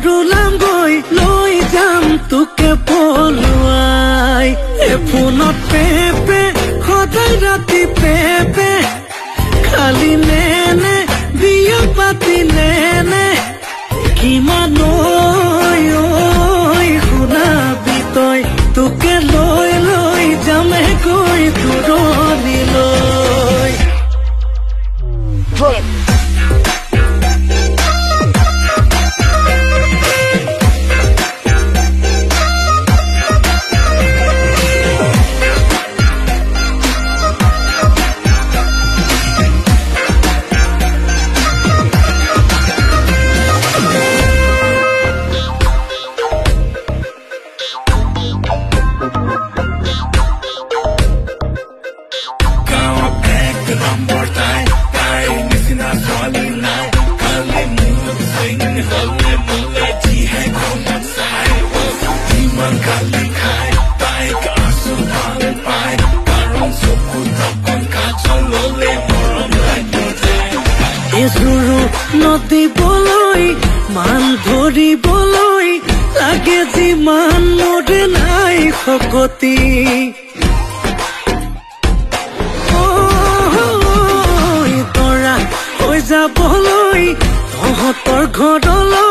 ৰুলাম গৈ লৈ যাম তোকে পলুৱাই ফোনত পেপে সদায় ৰাতি পেপে খালি নেনে বিয়া পাতি নেনে কিমান শুনাবি তই তোকে লৈ লৈ যামে গৈ দূৰণিলৈ নদীবলৈ মান ধৰিবলৈ লাগে যিমান মোৰে নাই শকতি তৰা হৈ যাবলৈ তহঁতৰ ঘৰলৈ